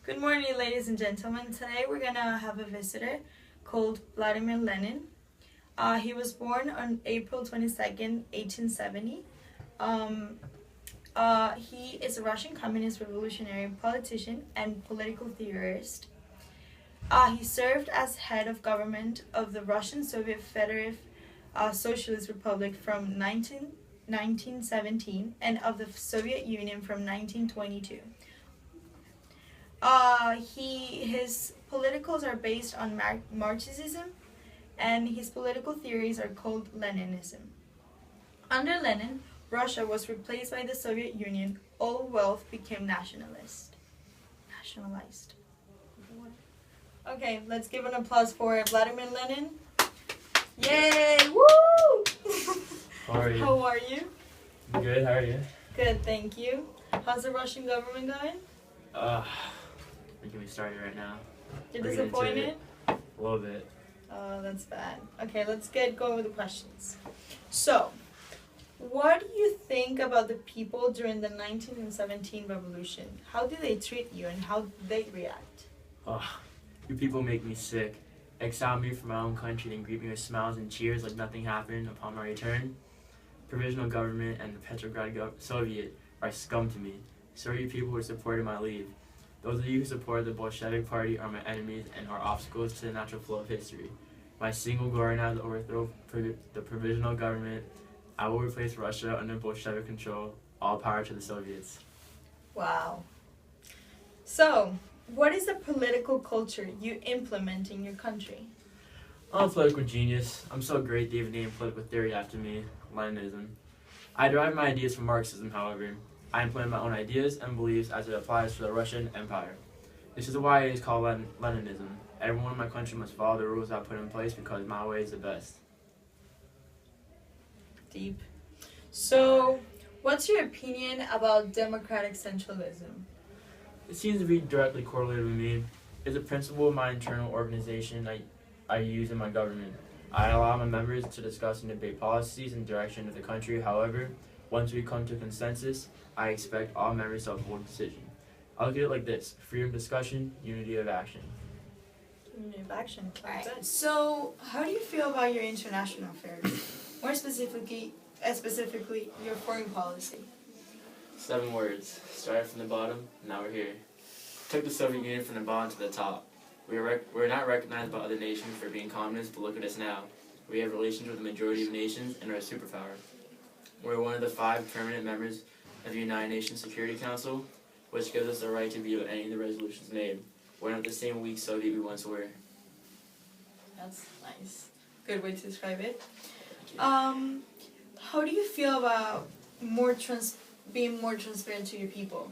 Good morning, ladies and gentlemen. Today we're gonna have a visitor called Vladimir Lenin. He was born on April 22nd, 1870. Um, he is a Russian communist revolutionary politician and political theorist. He served as head of government of the Russian Soviet Federative Socialist Republic from 1917 and of the Soviet Union from 1922. His politicals are based on Marxism, and his political theories are called Leninism. Under Lenin, Russia was replaced by the Soviet Union. All wealth became nationalized. Okay, let's give an applause for Vladimir Lenin. Yay! Woo! How are you? How are you? Good, how are you? Good, thank you. How's the Russian government going? Making me started right now. You're We're getting into disappointed? it. A little bit. Oh, that's bad. Okay, let's get going with the questions. So, what do you think about the people during the 1917 revolution? How do they treat you and how do they react? You people make me sick. Exile me from my own country and greet me with smiles and cheers like nothing happened upon my return. Provisional government and the Petrograd Soviet are scum to me. So are you people who supported my leave. Those of you who support the Bolshevik Party are my enemies and are obstacles to the natural flow of history. My single glory now is to overthrow the provisional government. I will replace Russia under Bolshevik control. All power to the Soviets. Wow. So, what is the political culture you implement in your country? I'm a political genius. I'm so great they even named political theory after me, Leninism. I derive my ideas from Marxism, however. I implement my own ideas and beliefs as it applies to the Russian Empire. This is why it is called Leninism. Everyone in my country must follow the rules I put in place because my way is the best. Deep. So, what's your opinion about democratic centralism? It seems to be directly correlated with me. It's a principle of my internal organization I use in my government. I allow my members to discuss and debate policies and direction of the country. However, once we come to consensus, I expect all members to uphold the decision. I look at it like this: freedom of discussion, unity of action. Unity of action. Alright. So, how do you feel about your international affairs? More specifically, your foreign policy. 7 words. Started from the bottom, now we're here. Took the Soviet Union from the bottom to the top. We're not recognized by other nations for being communist, but look at us now. We have relations with the majority of nations and are a superpower. We're one of the 5 permanent members of the United Nations Security Council, which gives us the right to veto any of the resolutions made. We're not the same weak Soviet we once were. That's nice. Good way to describe it. How do you feel about being more transparent to your people?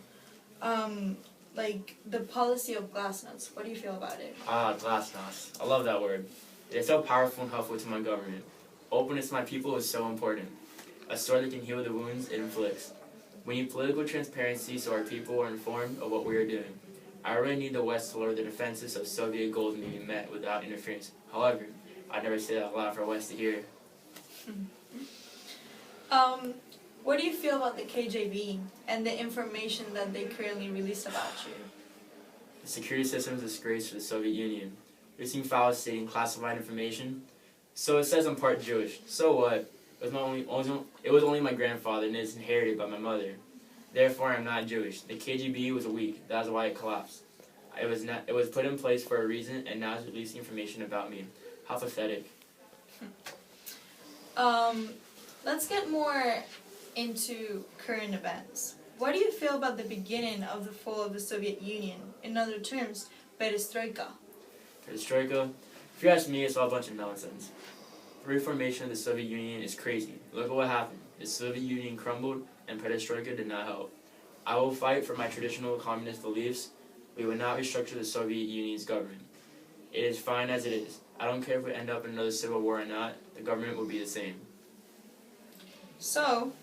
Like the policy of glasnost. What do you feel about it? Glasnost. I love that word. It is so powerful and helpful to my government. Openness to my people is so important. A sword that can heal the wounds it inflicts. We need political transparency so our people are informed of what we are doing. I really need the West to lower the defenses so Soviet goals may be met without interference. However, I never say that out loud for West to hear. What do you feel about the KGB and the information that they currently released about you? The security system is a disgrace for the Soviet Union. Releasing files stating classified information. So it says I'm part Jewish. So what? It was only my grandfather and it's inherited by my mother. Therefore, I'm not Jewish. The KGB was weak. That's why it collapsed. It was put in place for a reason, and now it's releasing information about me. How pathetic. Let's get more into current events. What do you feel about the beginning of the fall of the Soviet Union? In other terms, perestroika. Perestroika? If you ask me, it's all a bunch of nonsense. The reformation of the Soviet Union is crazy. Look at what happened. The Soviet Union crumbled, and perestroika did not help. I will fight for my traditional communist beliefs. We will not restructure the Soviet Union's government. It is fine as it is. I don't care if we end up in another civil war or not. The government will be the same. So,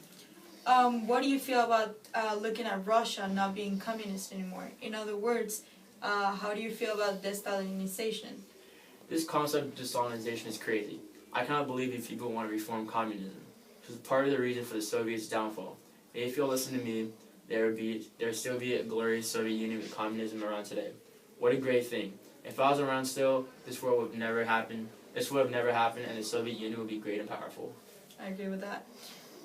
what do you feel about looking at Russia not being communist anymore? In other words, how do you feel about de-Stalinization? This concept of de-Stalinization is crazy. I cannot believe these people want to reform communism. This is part of the reason for the Soviets' downfall. If you'll listen to me, there would still be a glorious Soviet Union with communism around today. What a great thing. If I was around still, this world would never happen. This would have never happened, and the Soviet Union would be great and powerful. I agree with that.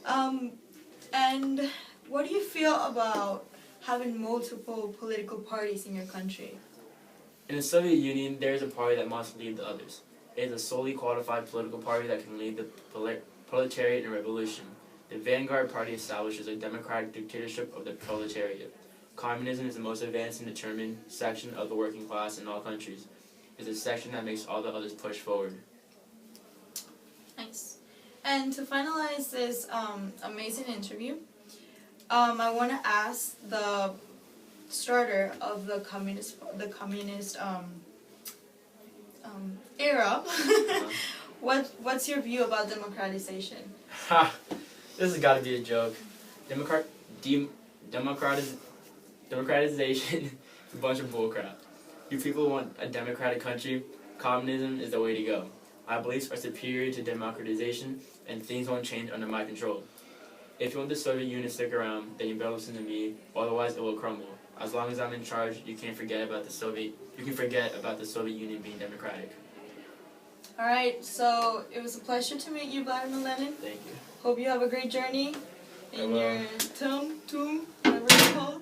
And what do you feel about having multiple political parties in your country? In the Soviet Union, there is a party that must lead the others. It is a solely qualified political party that can lead the proletariat in a revolution. The Vanguard Party establishes a democratic dictatorship of the proletariat. Communism is the most advanced and determined section of the working class in all countries. It is a section that makes all the others push forward. Nice. And to finalize this amazing interview, I want to ask the starter of the communist era. What's your view about democratization? Ha! This has got to be a joke. Democratization is a bunch of bullcrap. You people want a democratic country? Communism is the way to go. My beliefs are superior to democratization, and things won't change under my control. If you want the Soviet Union to stick around, then you better listen to me, otherwise it will crumble. As long as I'm in charge, you can forget about the Soviet Union being democratic. Alright, so it was a pleasure to meet you, Vladimir Lenin. Thank you. Hope you have a great journey in your tomb, whatever it's called.